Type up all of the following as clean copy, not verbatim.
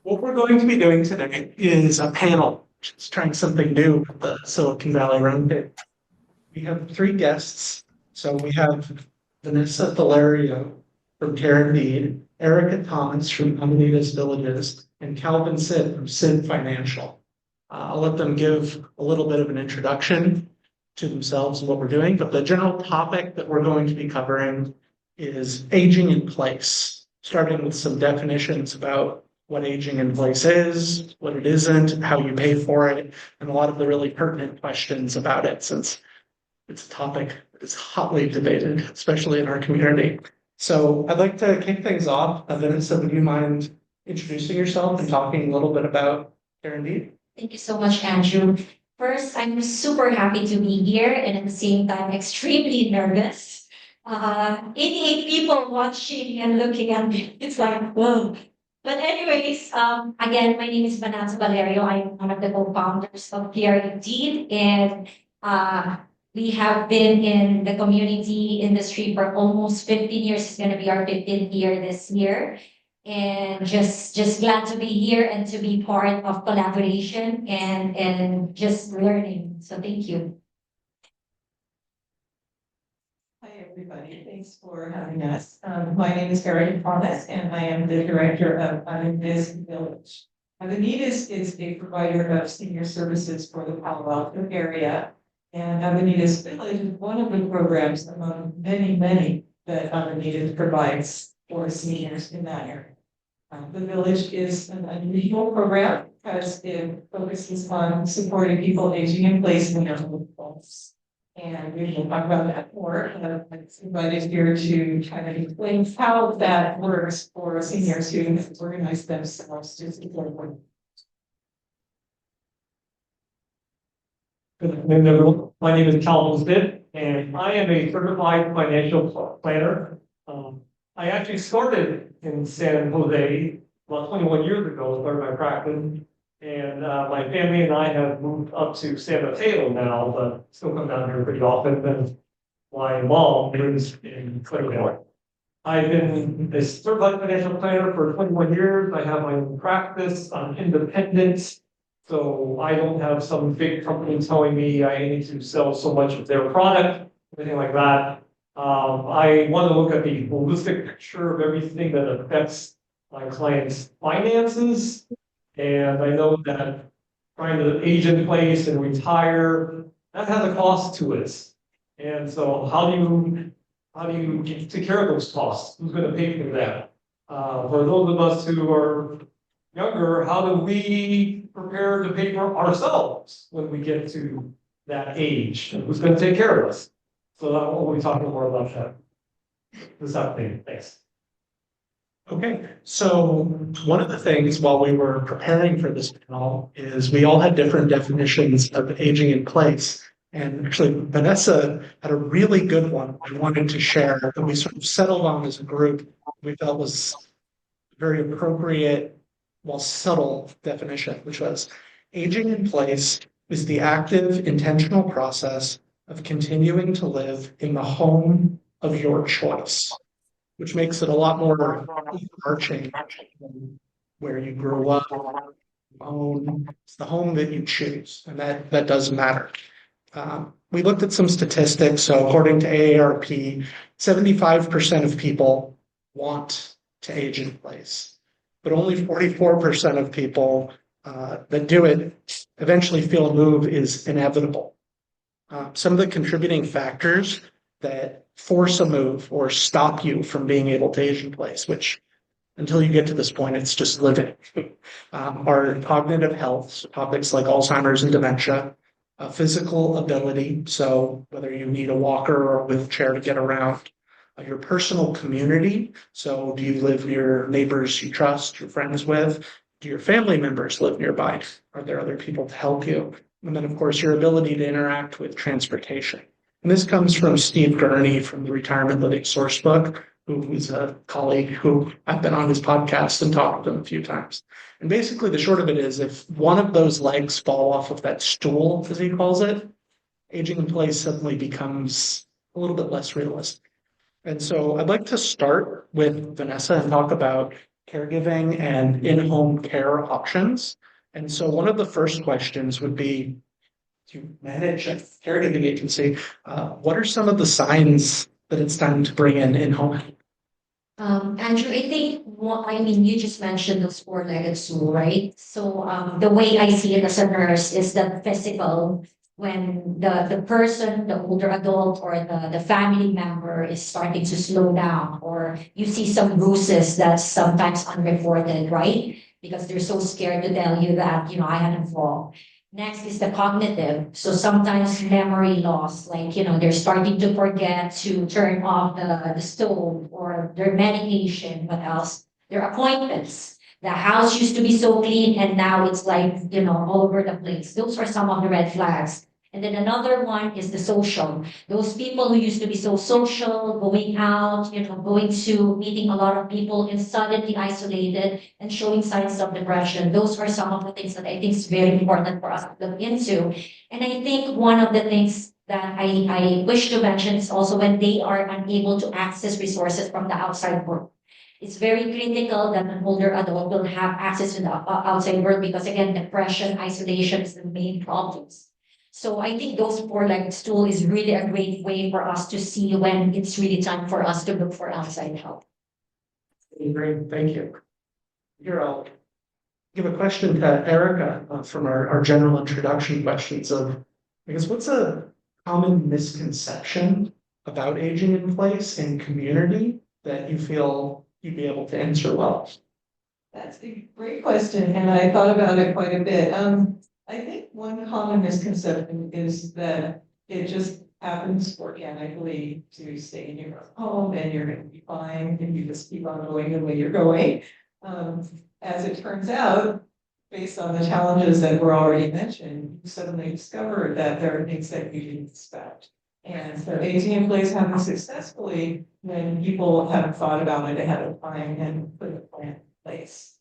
What we're going to be doing today is a panel, which is trying something new with the Silicon Valley Roundtable. We have three guests. So we have Vanessa Valerio from Care Indeed, Erika Thomas from Avenidas Villages, and Kalvin from Sid Financial. I'll let them give a little bit of an introduction to themselves and what we're doing, but the general topic that we're going to be covering is aging in place, starting with some definitions about what aging in place is, what it isn't, how you pay for it, and a lot of the really pertinent questions about it, since it's a topic that is hotly debated, especially in our community. So I'd like to kick things off. Vanessa, would you mind introducing yourself and talking a little bit about Care Indeed? Thank you so much, Andrew. First, I'm super happy to be here and at the same time extremely nervous. 88 people watching and looking at me. It's like, whoa. But anyways, again, my name is Vanessa Valerio. I'm one of the co-founders of Care Indeed, and we have been in the community industry for almost 15 years. It's going to be our 15th year this year. And just glad to be here and to be part of collaboration and just learning. So thank you. Hi, everybody. Thanks for having us. My name is Erika Thomas, and I am the director of Avenidas Village. Avenidas is a provider of senior services for the Palo Alto area, and Avenidas Village is one of the programs among many that Avenidas provides for seniors in that area. The village is an unusual program because it focuses on supporting people aging in place in their own homes. And we will talk about that more. I'm invited here to kind of explain how that works for seniors who organize themselves to support them. Good afternoon, everyone. My name is Kalvin, and I am a certified financial planner. I actually started in San Jose about 21 years ago, started my practice, and my family and I have moved up to San Mateo now, but still come down here pretty often. And my mom lives in Clearwater. I've been a certified financial planner for 21 years. I have my own practice. I'm independent, so I don't have some big company telling me I need to sell so much of their product, anything like that. I want to look at the holistic picture of everything that affects my clients' finances. And I know that trying to age in place and retire, that has a cost to it. And so how do you take care of those costs? Who's going to pay for that? For those of us who are younger, how do we prepare to pay for ourselves when we get to that age? And who's going to take care of us? So we'll be talking more about that this afternoon. Thanks. Okay, so one of the things while we were preparing for this panel is we all had different definitions of aging in place. And actually, Vanessa had a really good one I wanted to share that we sort of settled on as a group. We felt was very appropriate, while subtle definition, which was aging in place is the active, intentional process of continuing to live in the home of your choice, which makes it a lot more overarching than where you grew up, own. It's the home that you choose, and that does matter. We looked at some statistics. So according to AARP, 75% of people want to age in place, but only 44% of people that do it eventually feel a move is inevitable. Some of the contributing factors that force a move or stop you from being able to age in place, which until you get to this point, it's just living, are cognitive health, so topics like Alzheimer's and dementia, physical ability, so whether you need a walker or a wheelchair to get around, your personal community, so do you live near neighbors you trust, you're friends with? Do your family members live nearby? Are there other people to help you? And then, of course, your ability to interact with transportation. And this comes from Steve Gurney from the Retirement Living Sourcebook, who is a colleague who I've been on his podcast and talked to him a few times. And basically, the short of it is if one of those legs fall off of that stool, as he calls it, aging in place suddenly becomes a little bit less realistic. And so I'd like to start with Vanessa and talk about caregiving and in-home care options. And so one of the first questions would be, to manage a caregiving agency, what are some of the signs that it's time to bring in-home? Andrew, I think I mean, you just mentioned those four-legged stool, right? So the way I see it as a nurse is the physical, when the person, the older adult or the family member is starting to slow down, or you see some bruises that's sometimes unreported, right? Because they're so scared to tell you that, I had a fall. Next is the cognitive. So sometimes memory loss, like, they're starting to forget to turn off the stove or their medication. What else? Their appointments. The house used to be so clean and now it's like, all over the place. Those are some of the red flags. And then another one is the social. Those people who used to be so social, going out, going to meeting a lot of people and suddenly isolated and showing signs of depression. Those are some of the things that I think is very important for us to look into. And I think one of the things that I wish to mention is also when they are unable to access resources from the outside world. It's very critical that an older adult will have access to the outside world because again, depression, isolation is the main problems. So I think those four-legged stool is really a great way for us to see when it's really time for us to look for outside help. Great, thank you. Here, I'll give a question to Erika from our general introduction questions of, I guess, what's a common misconception about aging in place and community that you feel you'd be able to answer well? That's a great question, and I thought about it quite a bit. I think one common misconception is that it just happens organically to stay in your home and you're going to be fine if you just keep on going the way you're going. As it turns out, based on the challenges that were already mentioned, you suddenly discover that there are things that you didn't expect. And so aging in place happens successfully when people have thought about it ahead of time and put a plan in place.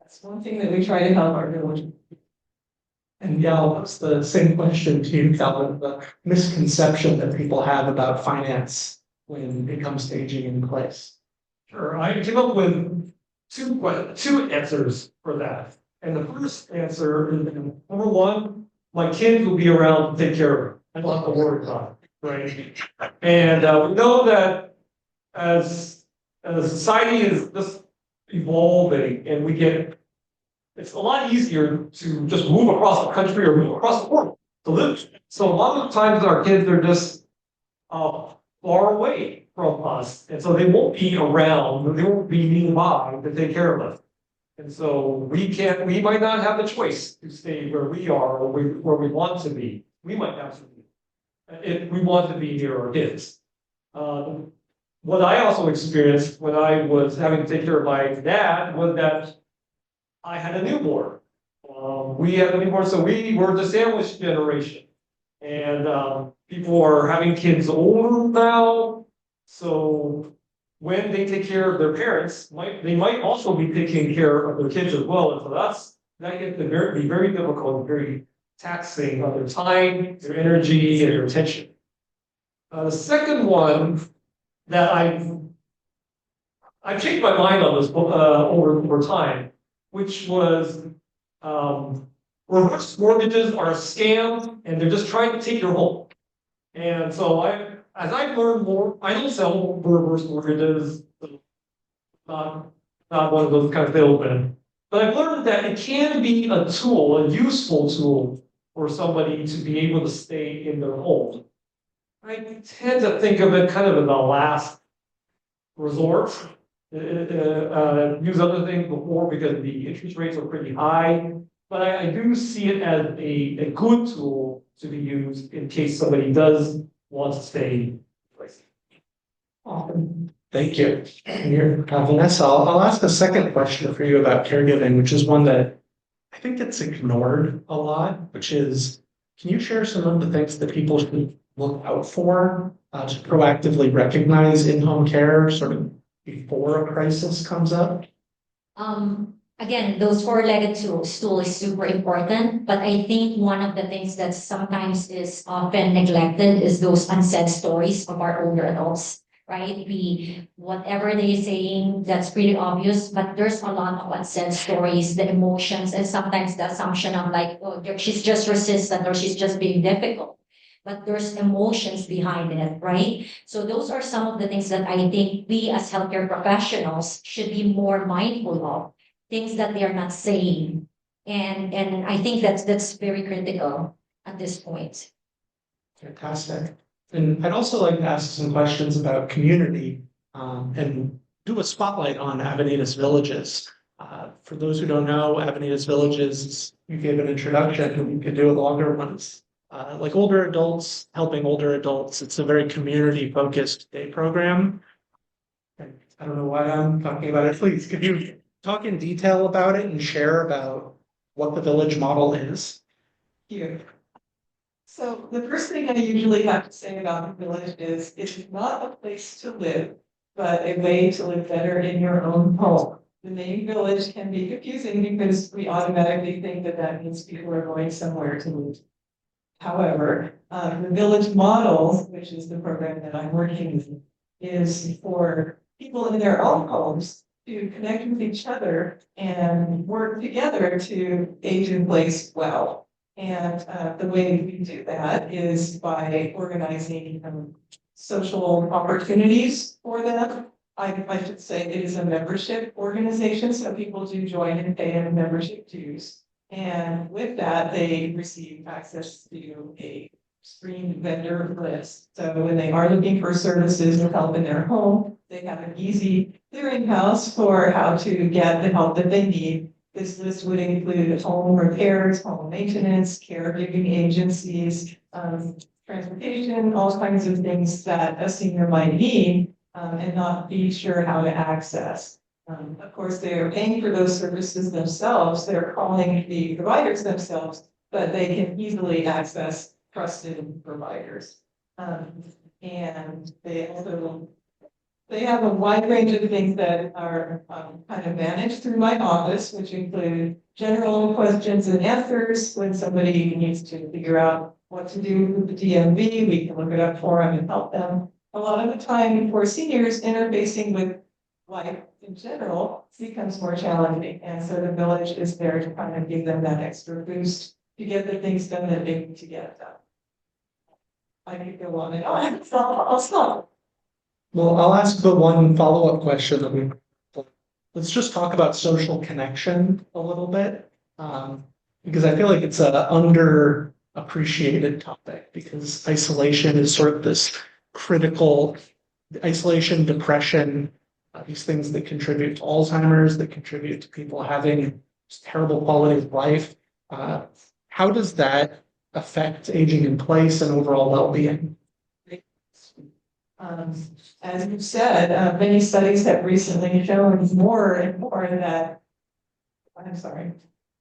That's one thing that we try to help our village. And Gal, that's the same question to you, Kalvin, the misconception that people have about finance when it comes to aging in place. Sure, I came up with two answers for that. And the first answer is, number one, my kids will be around to take care of it. I don't have to worry about it, right? And we know that as society is just evolving and it's a lot easier to just move across the country or move across the world to live. So a lot of times our kids are just far away from us. And so they won't be around, they won't be nearby to take care of us. And so we might not have the choice to stay where we are or where we want to be. We might have to be if we want to be near our kids. What I also experienced when I was having to take care of my dad was that I had a newborn. We had a newborn, so we were the sandwich generation. And people are having kids older now. So when they take care of their parents, they might also be taking care of their kids as well. And so that can be very difficult, very taxing on their time, their energy, and their attention. The second one that I've changed my mind on this over time, which was reverse mortgages are a scam and they're just trying to take your home. And so as I've learned more, I don't sell reverse mortgages, not one of those kind of salesmen, but I've learned that it can be a tool, a useful tool for somebody to be able to stay in their home. I tend to think of it kind of as a last resort. Use other things before because the interest rates are pretty high, but I do see it as a good tool to be used in case somebody does want to stay in place. Awesome. Thank you. And here, Vanessa, I'll ask a second question for you about caregiving, which is one that I think gets ignored a lot, which is, can you share some of the things that people should look out for to proactively recognize in-home care sort of before a crisis comes up? Again, those four-legged stool is super important, but I think one of the things that sometimes is often neglected is those unsaid stories of our older adults. right? Whatever they're saying, that's pretty obvious, but there's a lot of unsaid stories, the emotions, and sometimes the assumption of like, oh, she's just resistant or she's just being difficult. But there's emotions behind it, right? So those are some of the things that I think we as healthcare professionals should be more mindful of, things that they are not saying. And I think that's very critical at this point. Fantastic. And I'd also like to ask some questions about community and do a spotlight on Avenidas Villages. For those who don't know, Avenidas Villages, you gave an introduction, you could do a longer ones. Like older adults, helping older adults. It's a very community-focused day program. And I don't know why I'm talking about it. Please, could you talk in detail about it and share about what the village model is? Here. So the first thing I usually have to say about the village is it's not a place to live, but a way to live better in your own home. The name village can be confusing because we automatically think that that means people are going somewhere to live. However, the village model, which is the program that I'm working with, is for people in their own homes to connect with each other and work together to age in place well. And the way we do that is by organizing social opportunities for them. I should say it is a membership organization, so people do join and pay a membership dues. And with that, they receive access to a screened vendor list. So when they are looking for services or help in their home, they have an easy clearinghouse for how to get the help that they need. This list would include home repairs, home maintenance, caregiving agencies, transportation, all kinds of things that a senior might need and not be sure how to access. Of course, they're paying for those services themselves. They're calling the providers themselves, but they can easily access trusted providers. And they have a wide range of things that are kind of managed through my office, which include general questions and answers. When somebody needs to figure out what to do with the DMV, we can look it up for them and help them. A lot of the time for seniors, interfacing with life in general becomes more challenging. And so the village is there to kind of give them that extra boost to get the things done that they need to get done. I could go on and on, so I'll stop. Well, I'll ask the one follow-up question that we. Let's just talk about social connection a little bit, because I feel like it's an underappreciated topic because isolation is sort of this critical isolation, depression, these things that contribute to Alzheimer's, that contribute to people having terrible quality of life. How does that affect aging in place and overall well-being? As you said, many studies have recently shown more and more that, I'm sorry,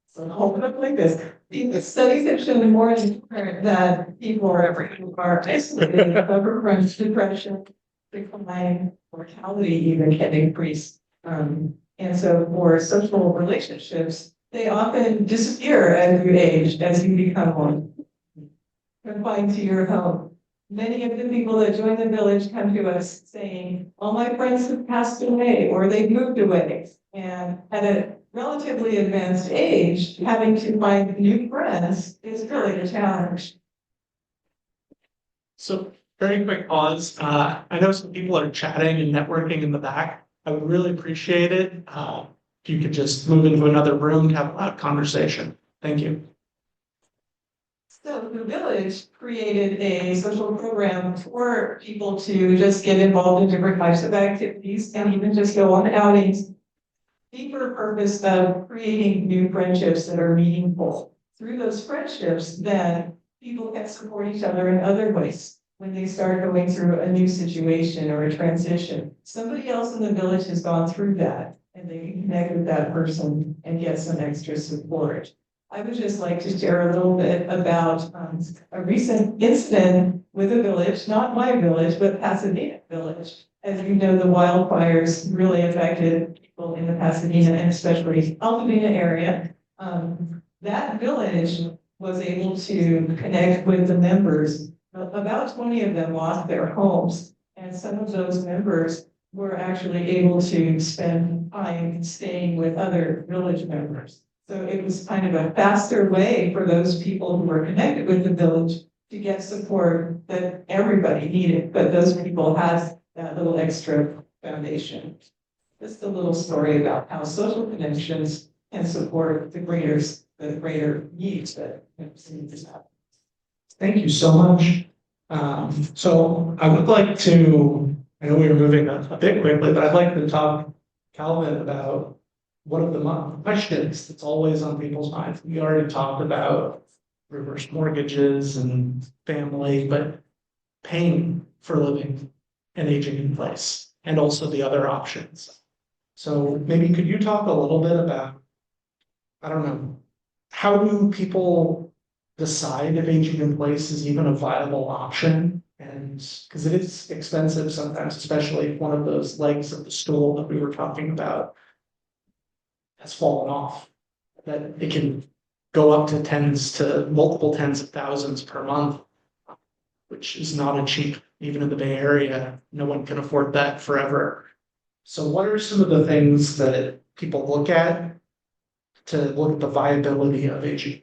so hold it up like this. The studies have shown more and more that people are isolated, suffer from depression, decline, mortality even can increase. And so for social relationships, they often disappear as you age, as you become one, confined to your home. Many of the people that join the village come to us saying, all my friends have passed away or they've moved away. And at a relatively advanced age, having to find new friends is really a challenge. So very quick pause. I know some people are chatting and networking in the back. I would really appreciate it if you could just move into another room to have a loud conversation. Thank you. So the village created a social program for people to just get involved in different types of activities and even just go on outings. Deeper purpose of creating new friendships that are meaningful. Through those friendships, then people can support each other in other ways. When they start going through a new situation or a transition, somebody else in the village has gone through that and they can connect with that person and get some extra support. I would just like to share a little bit about a recent incident with a village, not my village, but Pasadena Village. As you know, the wildfires really affected people in the Pasadena and especially Altadena area. That village was able to connect with the members. About 20 of them lost their homes. And some of those members were actually able to spend time staying with other village members. So it was kind of a faster way for those people who were connected with the village to get support that everybody needed, but those people had that little extra foundation. Just a little story about how social connections can support the greater needs that seniors have. Thank you so much. So I would like to, I know we were moving a bit quickly, but I'd like to talk, Kalvin, about one of the questions that's always on people's minds. We already talked about reverse mortgages and family, but paying for living and aging in place, and also the other options. So maybe could you talk a little bit about, I don't know, how do people decide if aging in place is even a viable option? And because it is expensive sometimes, especially if one of those legs of the stool that we were talking about has fallen off, that it can go up to multiple tens of thousands per month, which is not a cheap, even in the Bay Area, no one can afford that forever. So what are some of the things that people look at to look at the viability of aging?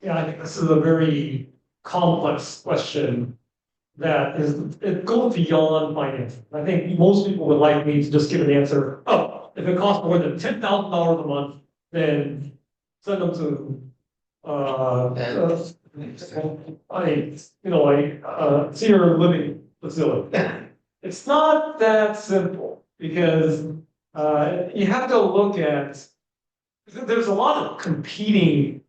Yeah, I think this is a very complex question that it goes beyond finance. I think most people would like me to just give an answer. Oh, if it costs more than $10,000 a month, then send them to a senior living facility. It's not that simple because you have to look at. There's a lot of competing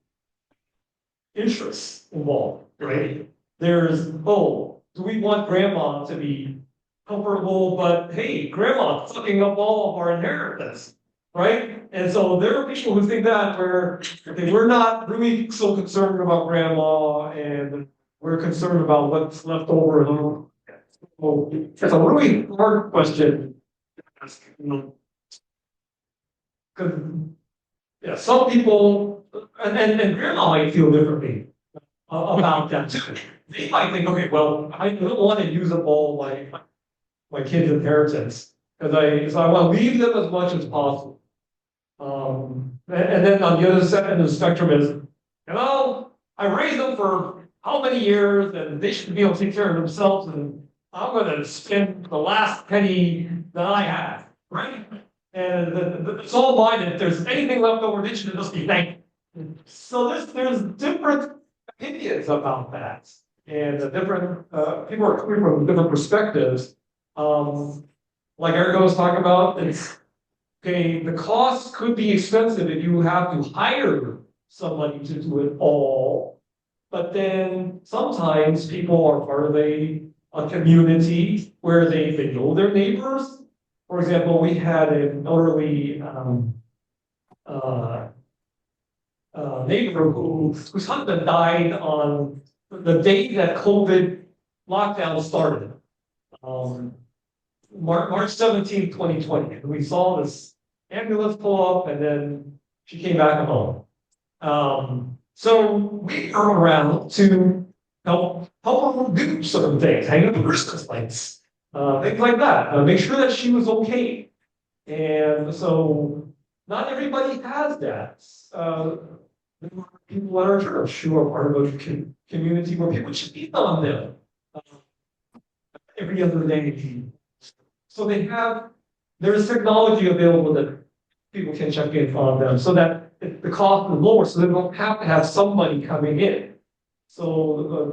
interests involved, right? There's, do we want grandma to be comfortable, but hey, grandma's sucking up all of our inheritance, right? And so there are people who think that where okay, we're not really so concerned about grandma and we're concerned about what's left over. So it's a really hard question. Because yeah, some people and grandma might feel differently about that too. They might think, okay, well, I don't want to use up all my kids' inheritance because I want to leave them as much as possible. And then on the other side of the spectrum is, I raised them for how many years, and they should be able to take care of themselves, and I'm going to spend the last penny that I have, right? And it's all mine. If there's anything left over, they should just be thankful. So there's different opinions about that, and the different people are coming from different perspectives. Like Erika was talking about, it's okay. The cost could be expensive if you have to hire somebody to do it all, but then sometimes people are part of a community where they know their neighbors. For example, we had an elderly neighbor whose husband died on the day that COVID lockdown started, March 17th, 2020. And we saw this ambulance pull up, and then she came back home. So we are around to help her do certain things, hang up the Christmas lights, things like that. Make sure that she was okay. And so not everybody has that. There are people at our church who are part of a community where people check on them every other day. So there's technology available that people can check in on them so that the cost is lower, so they don't have to have somebody coming in. So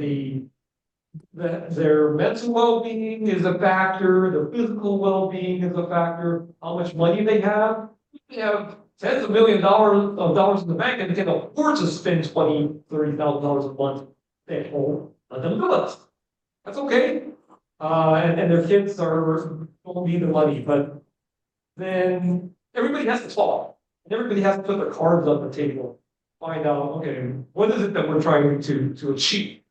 their mental well-being is a factor, their physical well-being is a factor, how much money they have. They have tens of millions of dollars in the bank and they can afford to spend $20,000, $30,000 a month at home. Let them do it. That's okay. And their kids don't need the money, but then everybody has to talk. And everybody has to put their cards on the table. Find out, okay, what is it that we're trying to achieve?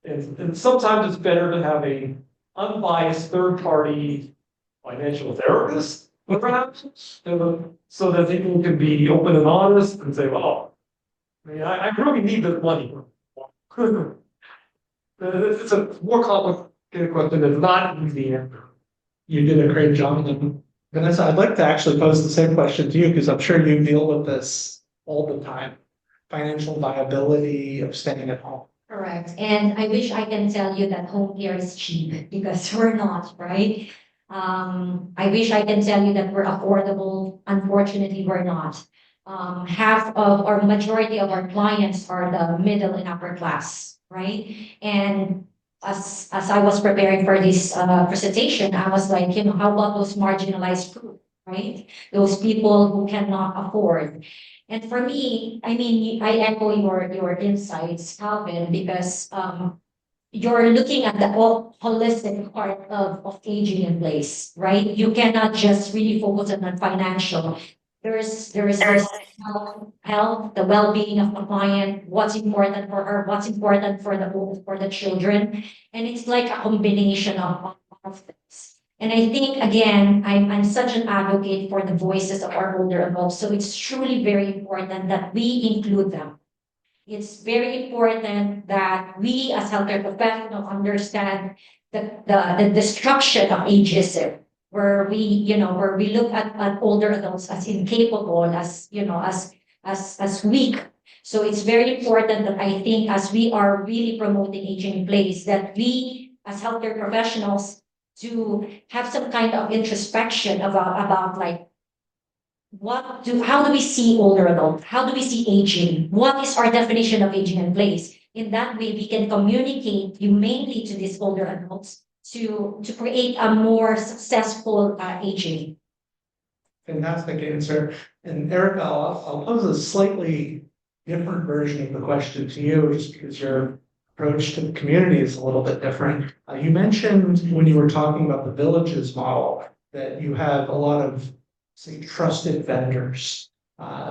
And sometimes it's better to have a unbiased third-party financial therapist, perhaps, so that people can be open and honest and say, well, I really need this money. It's a more get a question that's not easy. You did a great job. And Vanessa, I'd like to actually pose the same question to you because I'm sure you deal with this all the time. Financial viability of staying at home. Correct. And I wish I can tell you that home care is cheap because we're not, right? I wish I can tell you that we're affordable. Unfortunately, we're not. Half of or majority of our clients are the middle and upper class, right? And as I was preparing for this presentation, I was like, how about those marginalized group, right? Those people who cannot afford. And for me, I mean, I echo your insights, Calvin, because you're looking at the holistic part of aging in place, right? You cannot just really focus on the financial. There is this health, the well-being of the client, what's important for her, what's important for the children, and it's like a combination of things. And I think again, I'm such an advocate for the voices of our older adults. So it's truly very important that we include them. It's very important that we as healthcare professionals understand the destruction of ageism, where we look at older adults as incapable, as as weak. So it's very important that I think as we are really promoting aging in place, that we as healthcare professionals to have some kind of introspection about like how do we see older adult? How do we see aging? What is our definition of aging in place? In that way, we can communicate humanely to these older adults to create a more successful aging. Fantastic answer. And Erica, I'll pose a slightly different version of the question to you, just because your approach to the community is a little bit different. You mentioned when you were talking about the villages model that you have a lot of, say, trusted vendors.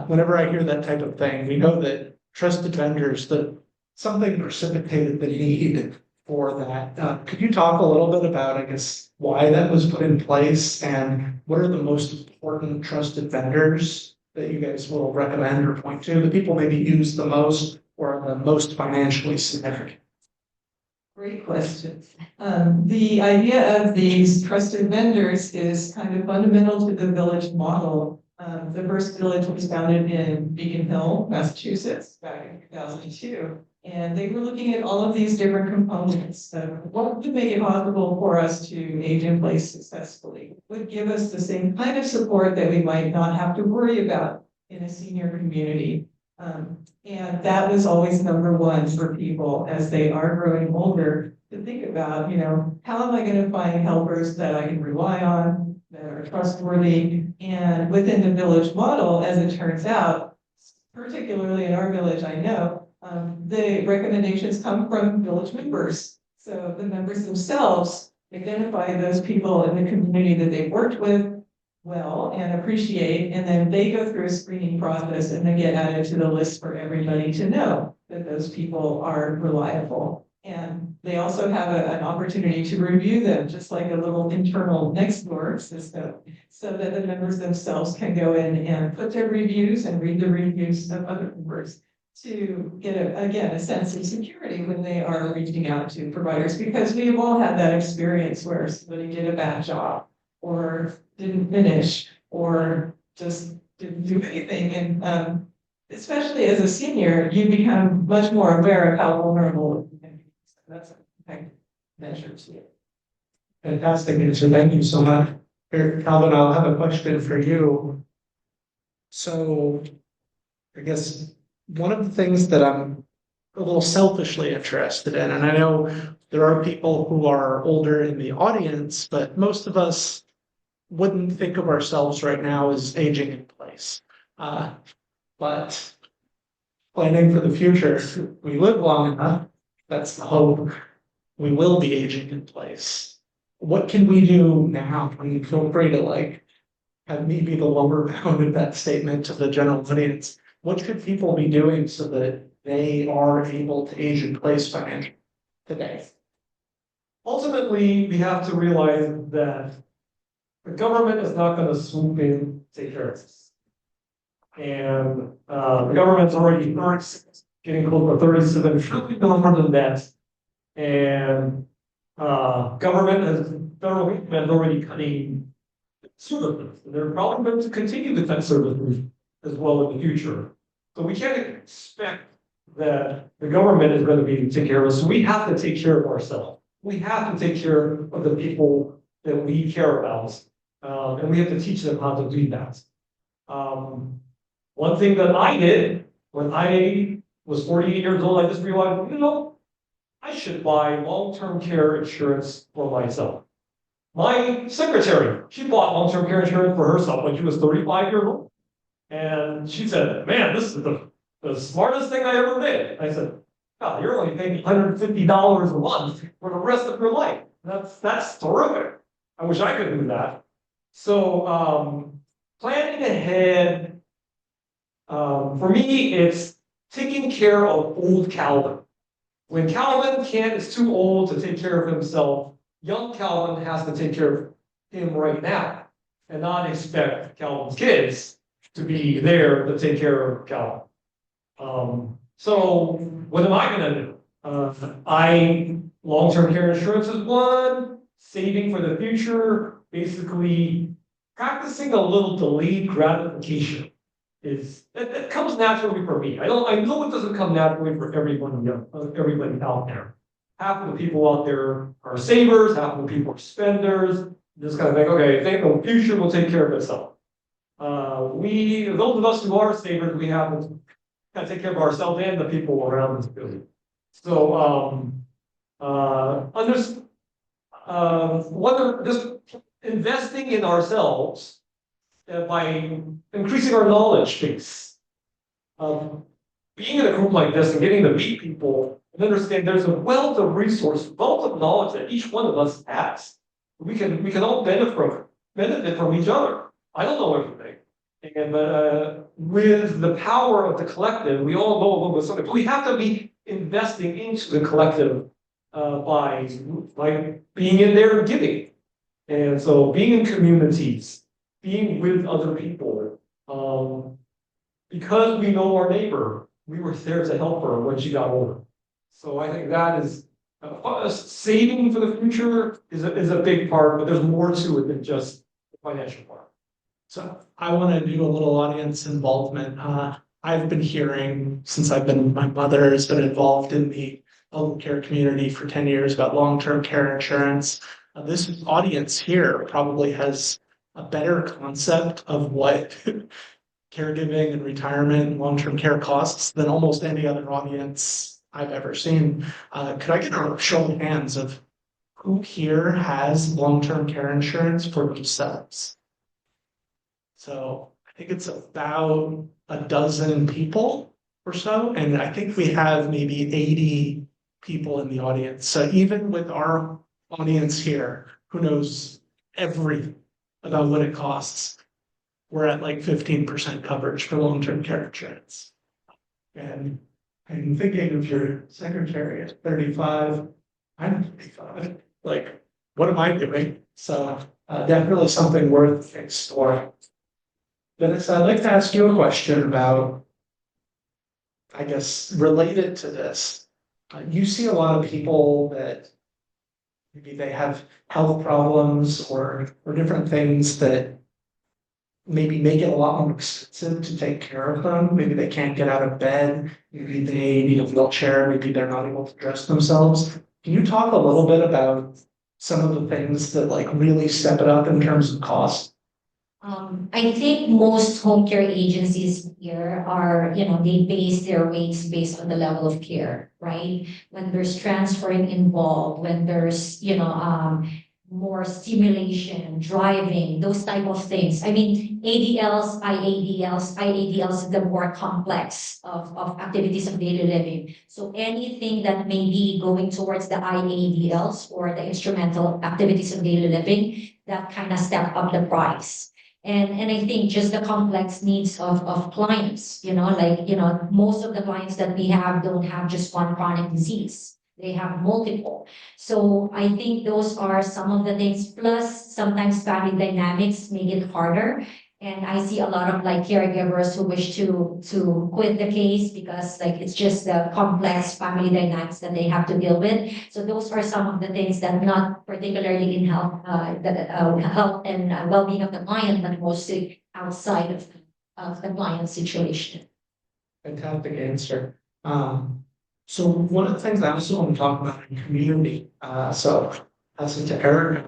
Whenever I hear that type of thing, we know that trusted vendors, that something precipitated the need for that. Could you talk a little bit about, I guess, why that was put in place and what are the most important trusted vendors that you guys will recommend or point to, the people maybe use the most or the most financially significant? Great question. The idea of these trusted vendors is kind of fundamental to the village model. The first village was founded in Beacon Hill, Massachusetts, back in 2002. And they were looking at all of these different components of what would make it possible for us to age in place successfully, would give us the same kind of support that we might not have to worry about in a senior community. And that was always number one for people as they are growing older to think about, how am I going to find helpers that I can rely on, that are trustworthy? And within the village model, as it turns out, particularly in our village, I know, the recommendations come from village members. So the members themselves identify those people in the community that they've worked with well and appreciate, and then they go through a screening process and they get added to the list for everybody to know that those people are reliable. And they also have an opportunity to review them, just like a little internal next door system, so that the members themselves can go in and put their reviews and read the reviews of other members to get, a sense of security when they are reaching out to providers, because we've all had that experience where somebody did a bad job or didn't finish or just didn't do anything. And especially as a senior, you become much more aware of how vulnerable you can be. So that's a measure too. Fantastic answer. Thank you so much. Here, Kalvin, I'll have a question for you. So I guess one of the things that I'm a little selfishly interested in, and I know there are people who are older in the audience, but most of us wouldn't think of ourselves right now as aging in place. But planning for the future, we live long enough, that's the hope, we will be aging in place. What can we do now? And feel free to have me be the lower bound of that statement to the general audience. What should people be doing so that they are able to age in place financially today? Ultimately, we have to realize that the government is not going to swoop in and take care of this. And the government's already getting close to $37 trillion in debt. And federal government is already cutting services. They're probably going to continue to cut services as well in the future. So we can't expect that the government is going to be take care of us. So we have to take care of ourselves. We have to take care of the people that we care about, and we have to teach them how to do that. One thing that I did when I was 48 years old, I just realized, I should buy long-term care insurance for myself. My secretary, she bought long-term care insurance for herself when she was 35 years old. And she said, man, this is the smartest thing I ever did. I said, God, you're only paying $150 a month for the rest of your life. That's terrific. I wish I could do that. So planning ahead, for me, it's taking care of old Kalvin. When Kalvin is too old to take care of himself, young Kalvin has to take care of him right now and not expect Kalvin's kids to be there to take care of Kalvin. So what am I going to do? Long-term care insurance is one, saving for the future, basically practicing a little delayed gratification. It comes naturally for me. I know it doesn't come naturally for everybody out there. Half of the people out there are savers, half of the people are spenders. Just kind of think, okay, I think the future will take care of itself. Those of us who are savers, we have to kind of take care of ourselves and the people around us. Really. So, just investing in ourselves by increasing our knowledge base. Being in a group like this and getting to meet people and understand there's a wealth of resources, wealth of knowledge that each one of us has. We can all benefit from each other. I don't know everything. And with the power of the collective, we all know a little bit something, but we have to be investing into the collective by being in there and giving. And so being in communities, being with other people, because we know our neighbor, we were there to help her when she got older. So I think that is saving for the future is a big part, but there's more to it than just the financial part. So I want to do a little audience involvement. I've been hearing since my mother has been involved in the elder care community for 10 years about long-term care insurance. This audience here probably has a better concept of what caregiving and retirement and long-term care costs than almost any other audience I've ever seen. Could I get a show of hands of who here has long-term care insurance for themselves? So I think it's about a dozen people or so, and I think we have maybe 80 people in the audience. So even with our audience here, who knows everything about what it costs, we're at like 15% coverage for long-term care insurance. And I'm thinking of your secretary at 35, I'm 35, like, what am I doing? So definitely something worth exploring. Vanessa, I'd like to ask you a question about, I guess, related to this. You see a lot of people that maybe they have health problems or different things that maybe make it a lot more expensive to take care of them. Maybe they can't get out of bed. Maybe they need a wheelchair. Maybe they're not able to dress themselves. Can you talk a little bit about some of the things that like really step it up in terms of cost? I think most home care agencies here are, they base their rates based on the level of care, right? When there's transferring involved, when there's, more stimulation, driving, those type of things. I mean, IADLs, the more complex of activities of daily living. So anything that may be going towards the IADLs or the instrumental activities of daily living, that kind of step up the price. And I think just the complex needs of clients, most of the clients that we have don't have just one chronic disease. They have multiple. So I think those are some of the things, plus sometimes family dynamics make it harder. And I see a lot of like caregivers who wish to quit the case because like it's just the complex family dynamics that they have to deal with. So those are some of the things that not particularly in health, health and well-being of the client, but mostly outside of the client situation. Fantastic answer. So one of the things I also want to talk about in community, so pass it to Eric.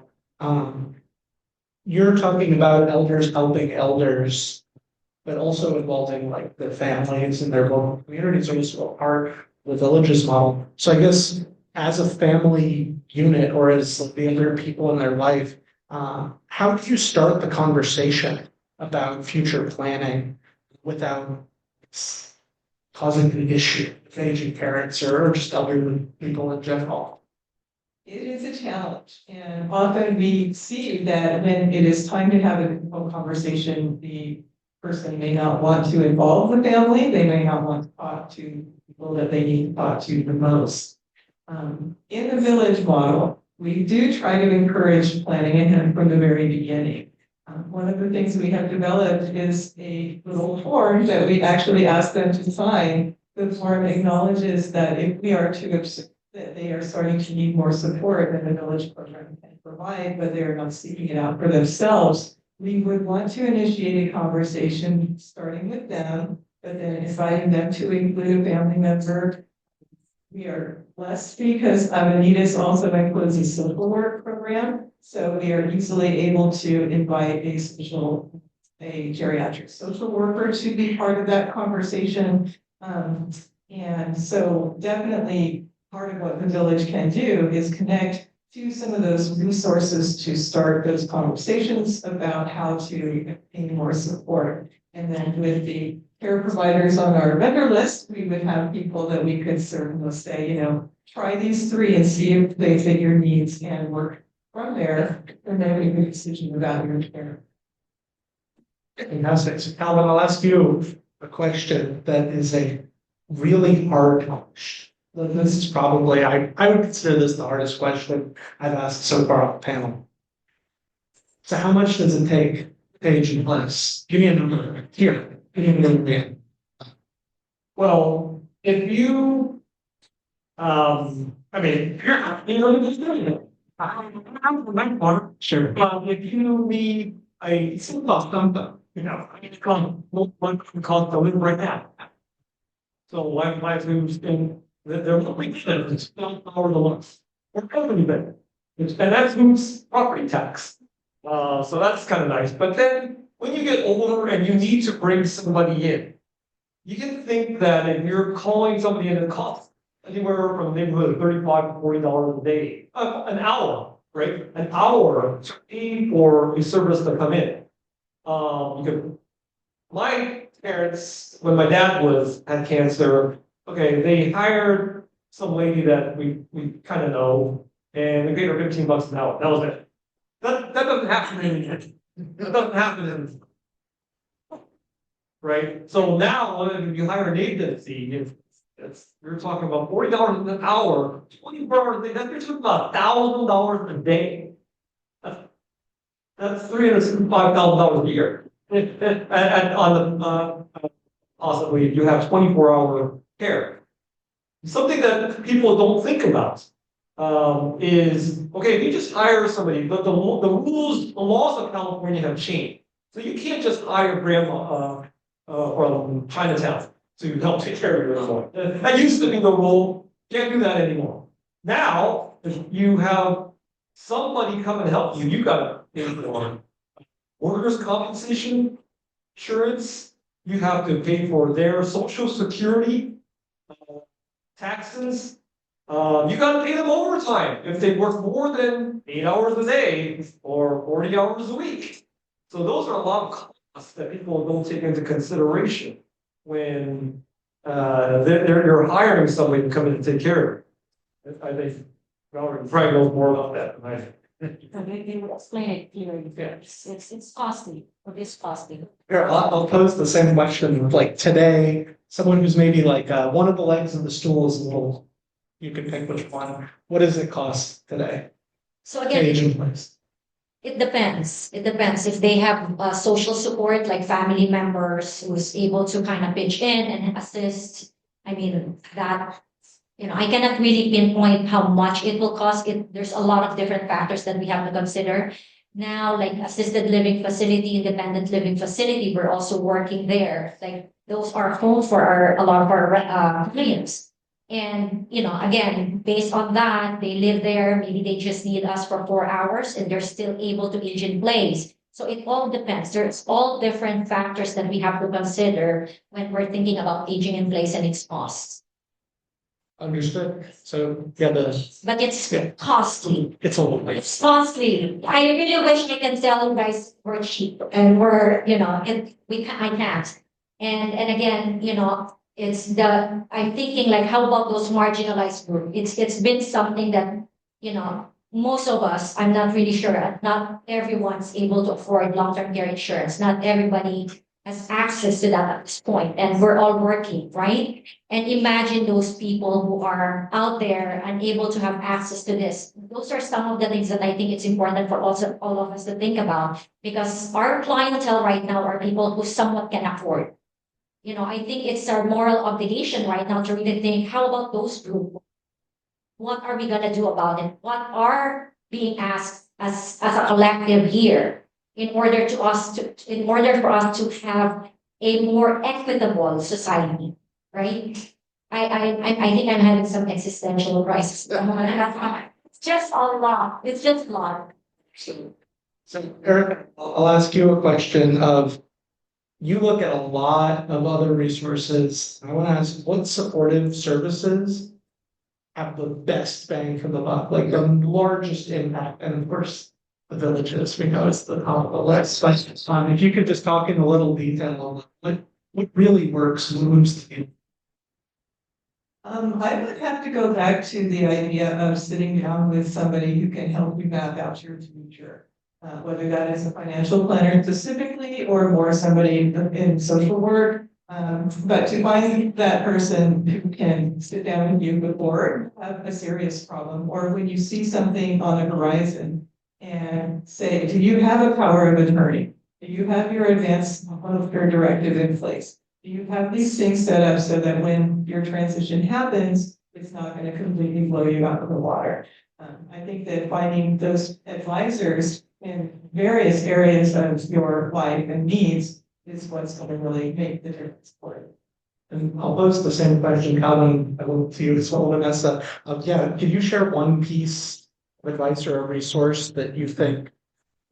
You're talking about elders helping elders, but also involving like the families and their local communities are also a part of the villages model. So I guess as a family unit or as the other people in their life, how do you start the conversation about future planning without causing an issue with aging parents or just elderly people in general? It is a challenge, and often we see that when it is time to have a difficult conversation, the person may not want to involve the family, they may not want to talk to people that they need to talk to the most. In the village model, we do try to encourage planning ahead from the very beginning. One of the things we have developed is a little form that we actually ask them to sign. The form acknowledges that if we are to that they are starting to need more support than the village program can provide, but they're not seeking it out for themselves. We would want to initiate a conversation starting with them, but then inviting them to include a family member. We are blessed because Avenidas also includes a social work program, so we are easily able to invite a geriatric social worker to be part of that conversation. And so definitely part of what the village can do is connect to some of those resources to start those conversations about how to obtain more support. And then with the care providers on our vendor list, we would have people that we could certainly say, you know, try these 3 and see if they fit your needs and work from there, and then we make a decision about your care. Fantastic. So Kalvin, I'll ask you a question that is a really hard question. This is probably, I would consider this the hardest question I've asked so far on the panel. So how much does it take to age in place? Give me a number. Here, give me a number. Well, if you, I mean, you know, Sure. if you need a simple something, you know, I need to one call to live right now. So my wife moves in, they're looking at it's $12 a month, or company bed. And that includes property tax. So that's kind of nice. But then when you get older and you need to bring somebody in, you can think that if you're calling somebody in, it costs anywhere from the neighborhood of $35 to $40 a day, an hour, right? An hour to pay for a service to come in. My parents, when my dad had cancer, okay, they hired some lady that we kind of know, and we paid her $15 an hour. That was it. That doesn't happen in that doesn't happen in right. So now if you hire an agency, you're talking about $40 an hour, 24 hours a day. You're talking about $1,000 a day. That's $365,000 a year. And on the possibly if you have 24-hour care. Something that people don't think about is okay. If you just hire somebody, the rules, the laws of California have changed, so you can't just hire grandma from Chinatown to help take care of you anymore. That used to be the rule. Can't do that anymore. Now, if you have somebody come and help you, you got to pay for workers' compensation insurance. You have to pay for their social security, taxes. You got to pay them overtime if they work more than 8 hours a day or 40 hours a week. So those are a lot of costs that people don't take into consideration when you're hiring somebody to come in and take care of it. I think Valerie probably knows more about that than I do. They will explain it clearly. Yeah. It's costly. It is costly. Here, I'll pose the same question. Like today, someone who's maybe like one of the legs of the stool is a little, you can pick which one. What does it cost today? So to again, age in place? It depends. It depends. If they have social support, like family members who's able to kind of pitch in and assist, I mean, that, I cannot really pinpoint how much it will cost. There's a lot of different factors that we have to consider. Now, like assisted living facility, independent living facility, we're also working there. Like those are homes for a lot of our clients. And, again, based on that, they live there, maybe they just need us for 4 hours and they're still able to age in place. So it all depends. There's all different factors that we have to consider when we're thinking about aging in place and its costs. Understood. So, yeah, But it's Yeah. costly. it's a little It's costly. I really wish I can tell you guys we're cheap and we're, I can't. And again, I'm thinking like, how about those marginalized group? It's been something that, most of us, I'm not really sure, not everyone's able to afford long-term care insurance. Not everybody has access to that at this point, and we're all working, right? And imagine those people who are out there unable to have access to this. Those are some of the things that I think it's important for also all of us to think about, because our clientele right now are people who somewhat can afford. I think it's our moral obligation right now to really think, how about those group? What are we gonna do about it? What are being asked as a collective here in order for us to have a more equitable society, right? I think I'm having some existential crisis. It's just a lot. It's just a lot. So, Eric, I'll ask you a question of, you look at a lot of other resources. I want to ask, what supportive services have the best bang for the buck, like the largest impact? And of course, the villages, we know is the top of the list. But if you could just talk in a little detail on what really works, moves the needle. I would have to go back to the idea of sitting down with somebody who can help you map out your future. Whether that is a financial planner specifically or more somebody in social work. But to find that person who can sit down with you before you have a serious problem, or when you see something on the horizon and say, do you have a power of attorney? Do you have your advanced healthcare directive in place? Do you have these things set up so that when your transition happens, it's not going to completely blow you out of the water? I think that finding those advisors in various areas of your life and needs is what's going to really make the difference for you. And I'll pose the same question, Kalvin, I will to you as well, Vanessa. Could you share one piece of advice or a resource that you think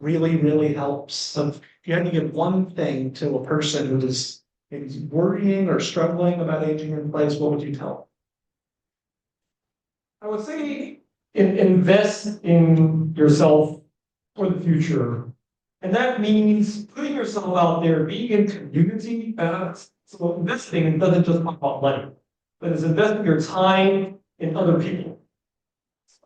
really, really helps? If you had to give one thing to a person who is worrying or struggling about aging in place, what would you tell I would say invest in yourself for the future. And that means putting yourself out there, being in community. So investing doesn't just talk about money, but it's investing your time in other people.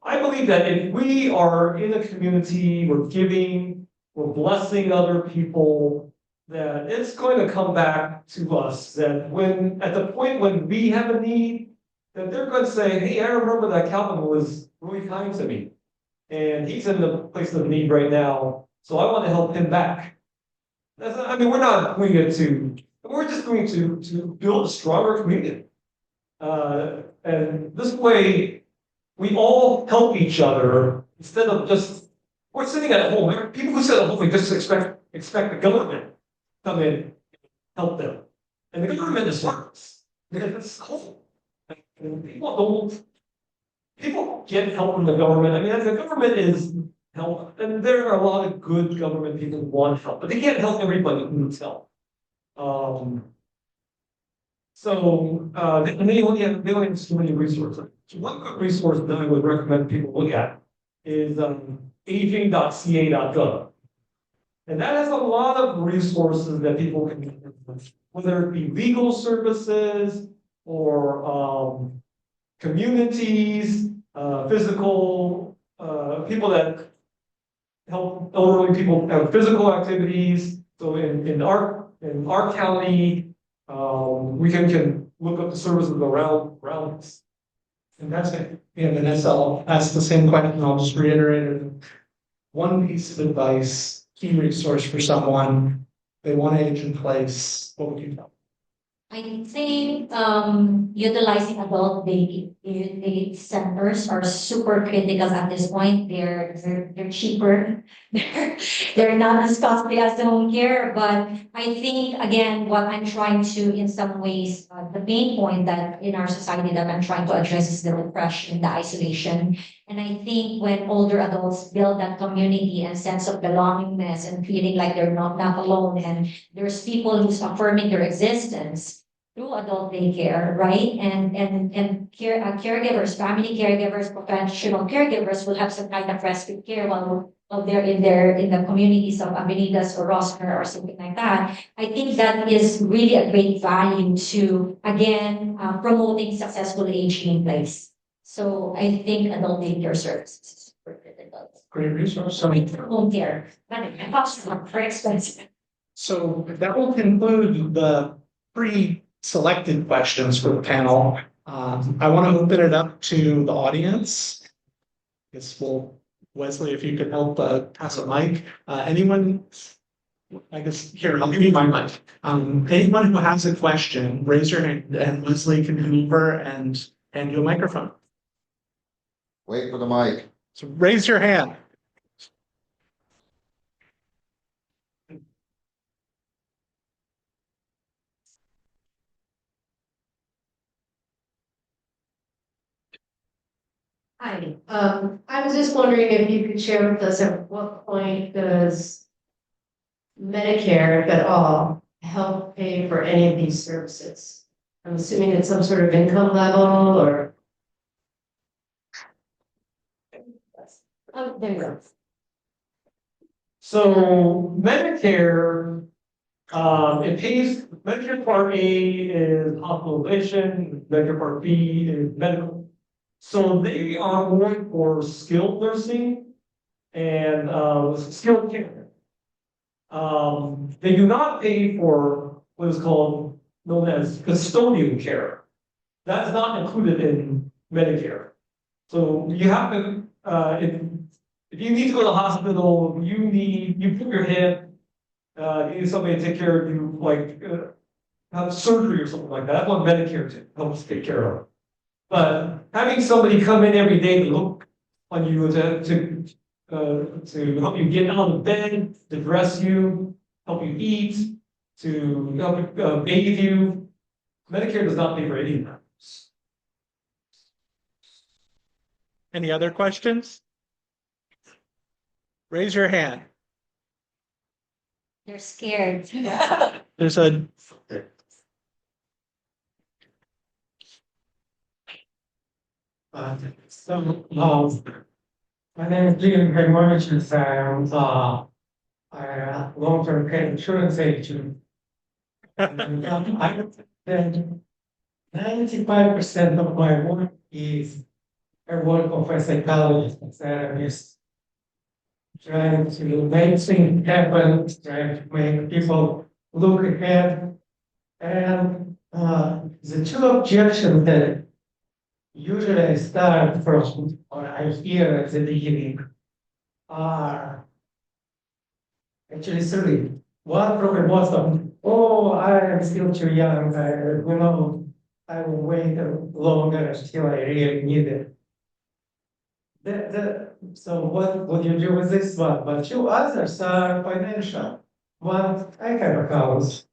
I believe that if we are in a community, we're giving, we're blessing other people, that it's going to come back to us. That when at the point when we have a need, that they're going to say, hey, I remember that Kalvin was really kind to me. And he's in the place of need right now, so I want to help him back. We're not doing it we're just going to build a stronger community. And this way, we all help each other instead of just, we're sitting at home. People who sit at home, they just expect the government to come in and help them. And the government is worthless. It's home. And people get help from the government. The government is help, and there are a lot of good government people who want help, but they can't help everybody who needs help. And they only have so many resources. So one good resource that I would recommend people look at is aging.ca.gov. And that has a lot of resources that people can use, whether it be legal services or communities, physical, people that help elderly people have physical activities. So in our county, we can look up the services around us. Fantastic. Yeah, Vanessa, I'll ask the same question. I'll just reiterate it. one piece of advice, key resource for someone, they want to age in place, what would you tell? I think utilizing adult day centers are super critical at this point. They're cheaper. They're not as costly as the home care, but I think again what I'm trying to in some ways the main point that in our society that I'm trying to address is the depression, the isolation. And I think when older adults build that community and sense of belongingness and feeling like they're not alone and there's people who's affirming their existence through adult daycare, right? And caregivers, family caregivers, professional caregivers will have some kind of respite care while they're in the communities of Avenidas or Rosner or something like that. I think that is really a great value to again promoting successful aging in place. So I think adult daycare services is super critical. Great resource. So home care, but it costs very expensive. So that will conclude the pre-selected questions for the panel. I want to open it up to the audience. Wesley, if you could help pass a mic. Anyone, I guess, here, I'll give you my mic. Anyone who has a question, raise your hand and Wesley can come over and hand you a microphone. Wait for the mic. So raise your hand. Hi, I was just wondering if you could share with us at what point does Medicare, if at all, help pay for any of these services? I'm assuming it's some sort of income level or. Oh, there you go. So Medicare, it pays, Medicare Part A is hospitalization, Medicare Part B is medical. So they are going for skilled nursing and skilled care. They do not pay for what is known as custodial care. That's not included in Medicare. So you have to, if you need to go to the hospital, you put your head, you need somebody to take care of you, like have surgery or something like that. That's what Medicare helps take care of. But having somebody come in every day to look on you to help you get out of bed, to dress you, help you eat, to help bathe you, Medicare does not pay for any of that. Any other questions? Raise your hand. They're scared. There's a. My name is Liam Hemorrhages. I'm a long-term care insurance agent. And I would say 95% of my work is a work of a psychologist and therapist, trying to make things happen, trying to make people look ahead. And the two objections that usually I start from, or I hear at the beginning, are actually three. One from most of them, oh, I am still too young, I will wait longer until I really need it. So what would you do with this one? But two others are financial. One, I have a house,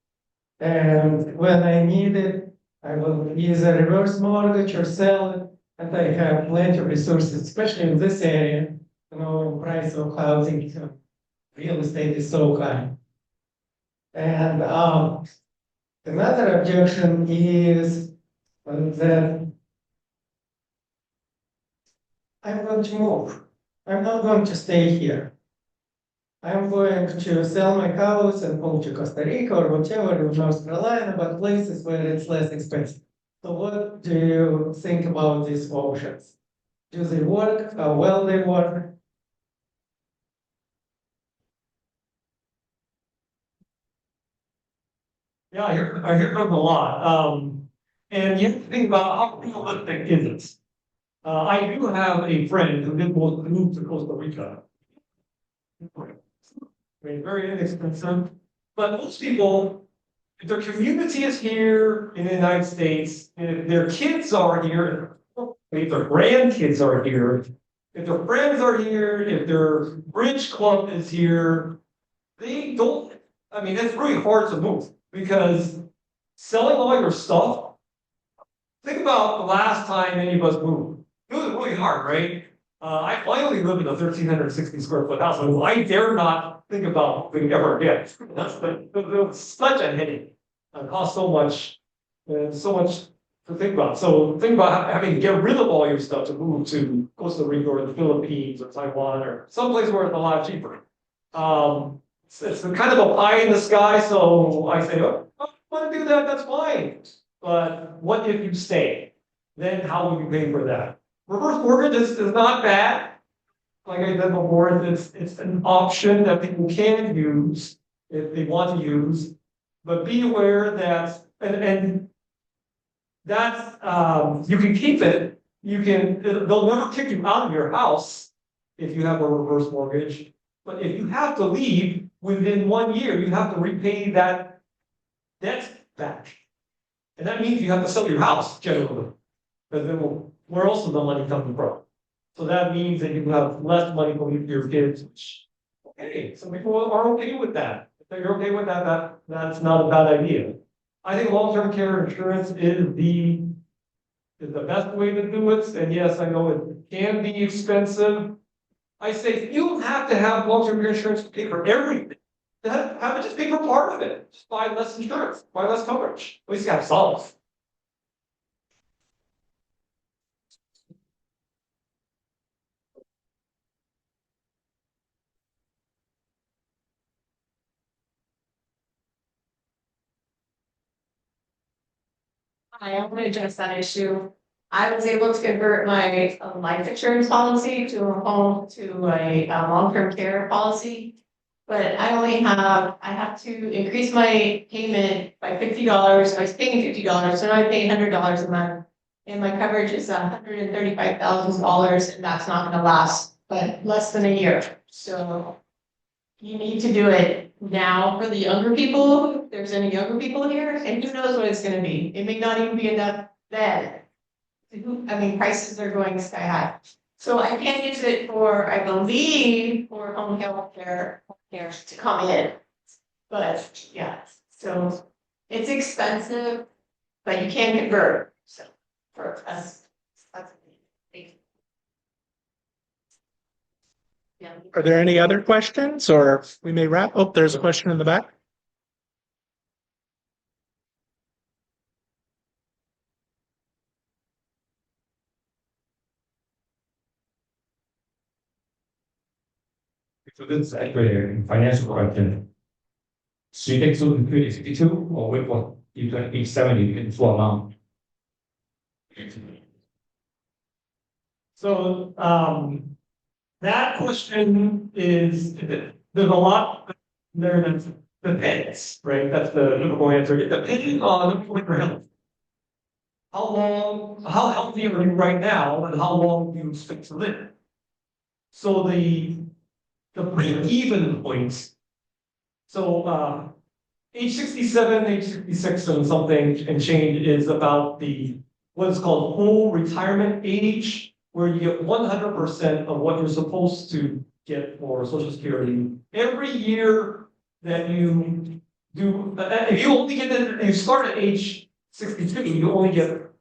and when I need it, I will either reverse mortgage or sell it, and I have plenty of resources, especially in this area. Price of housing, real estate is so high. And another objection is that I'm going to move. I'm not going to stay here. I'm going to sell my house and move to Costa Rica or whatever, in North Carolina, but places where it's less expensive. So what do you think about these options? Do they work? How well they work? Yeah, I hear from a lot. And you have to think about how realistic is it? I do have a friend who did move to Costa Rica. I mean, very inexpensive, but most people, if their community is here in the United States, and if their kids are here, if their grandkids are here, if their friends are here, if their bridge club is here, they don't, I mean, it's really hard to move because selling all your stuff, think about the last time any of us moved. It was really hard, right? I only live in a 1,360 square foot house, so I dare not think about moving ever again. It was such a headache. It cost so much, and so much to think about. So think about having to get rid of all your stuff to move to Costa Rica or the Philippines or Taiwan or someplace where it's a lot cheaper. It's kind of a pie in the sky, so I say, oh, if you want to do that, that's fine. But what if you stay? Then how will you pay for that? Reverse mortgage is not bad. Like I said before, it's an option that people can use if they want to use. But be aware that, and that's, you can keep it. They'll never kick you out of your house if you have a reverse mortgage. But if you have to leave within 1 year, you have to repay that debt back. And that means you have to sell your house generally. Because then where else is the money coming from? So that means that you have less money from your kids. Okay, some people are okay with that. If you're okay with that, that's not a bad idea. I think long-term care insurance is the best way to do it. And yes, I know it can be expensive. I say you don't have to have long-term care insurance to pay for everything. Have it just pay for part of it. Just buy less insurance, buy less coverage. At least you have some. I want to address that issue. I was able to convert my life insurance policy to a long-term care policy. But I have to increase my payment by $50. I was paying $50, so now I pay $100 a month. And my coverage is $135,000, and that's not gonna last, but less than a year. So you need to do it now for the younger people, if there's any younger people here, and who knows what it's gonna be. It may not even be enough then. I mean, prices are going sky high. So I can't use it for, I believe, for home health care to come in. But yeah, so it's expensive, but you can convert. So for us, that's big. Yeah. Are there any other questions or we may wrap? Oh, there's a question in the back. So this is actually a financial question. So you take to include 52 or wait for you to age 70 in full amount? So, that question is, there's a lot there that depends, right? That's the typical answer. It depends on your health. How healthy are you right now and how long do you expect to live? So the break-even points. So, age 67, age 66 and something and change is about what is called full retirement age, where you get 100% of what you're supposed to get for Social Security. Every year that you do, if you only get it, if you start at age 62, you only get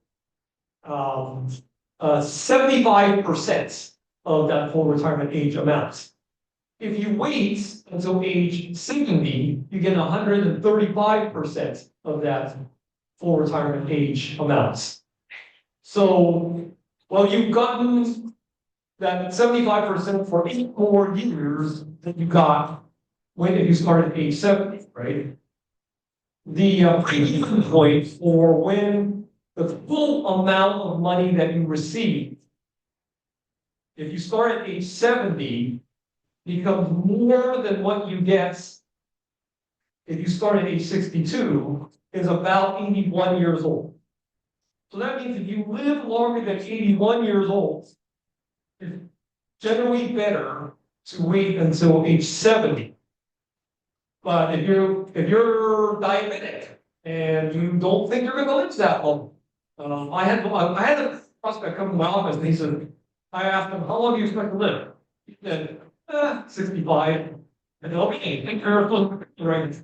75% of that full retirement age amount. If you wait until age 70, you get 135% of that full retirement age amount. So, well, you've gotten that 75% for 8 more years than you got if you started at age 70, right? The break-even point for when the full amount of money that you receive, if you start at age 70, becomes more than what you get if you start at age 62, is about 81 years old. So that means if you live longer than 81 years old, it's generally better to wait until age 70. But if you're diabetic and you don't think you're gonna live that long, I had a prospect come to my office and he said, I asked him, how long do you expect to live? He said, 65. I said, okay, take care of the right.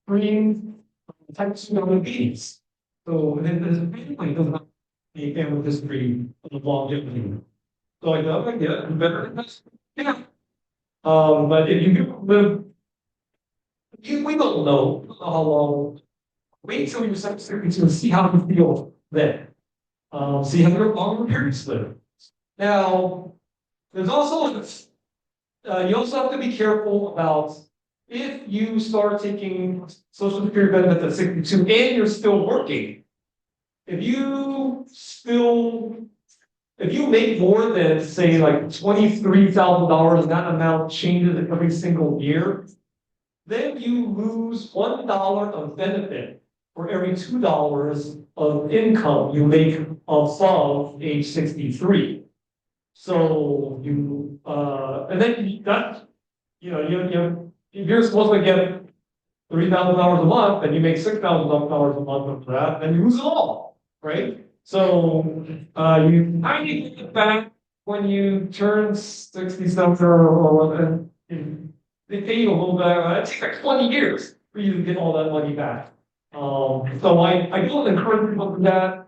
Bring types of diabetes. So there's a family doesn't have a family history of longevity. So I go, okay, yeah, better invest. Yeah. But if you do live, we don't know how long. Wait till you're 62 and see how you feel then. See how your longer periods live. Now, there's also you also have to be careful about if you start taking Social Security benefits at 62 and you're still working. If you make more than say like $23,000 and that amount changes every single year, then you lose $1 of benefit for every $2 of income you make above age 63. So and then if you're supposed to get $3,000 a month and you make $6,000 a month for that, then you lose it all, right? So you kind of get it back when you turn 67 or they pay you a little bit. It takes like 20 years for you to get all that money back. So I don't encourage people to do that.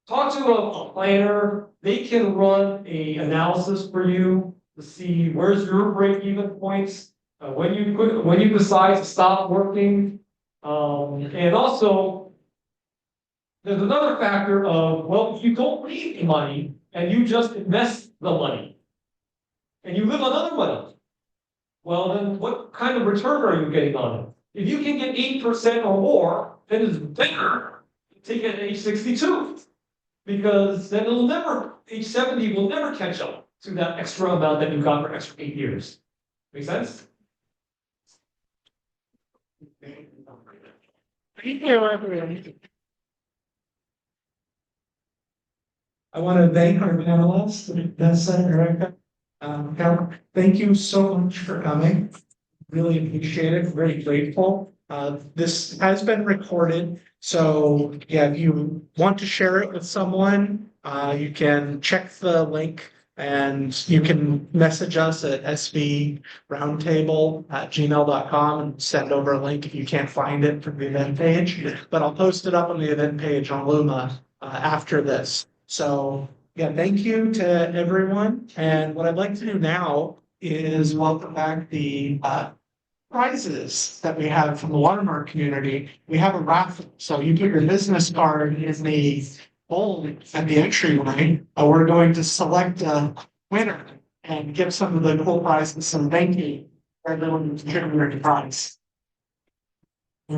Talk to a planner. They can run a analysis for you to see where's your break-even points, when you decide to stop working, and also there's another factor of, well, if you don't need the money and you just invest the money and you live on other money, well, then what kind of return are you getting on it? If you can get 8% or more, then it's better to take it at age 62. Because then age 70 will never catch up to that extra amount that you got for extra 8 years. Make sense? Thank you, everyone. I want to thank our panelists, Vanessa, Erika. Thank you so much for coming. Really appreciate it. Very grateful. This has been recorded. So yeah, if you want to share it with someone, you can check the link and you can message us at svroundtable@gmail.com and send over a link if you can't find it from the event page. But I'll post it up on the event page on Luma after this. So yeah, thank you to everyone. And what I'd like to do now is welcome back the prizes that we have from the Watermark community. We have a raffle. So you put your business card in the bowl at the entryway. We're going to select a winner and give some of the cool prizes some thank you for everyone who's contributed to the prize.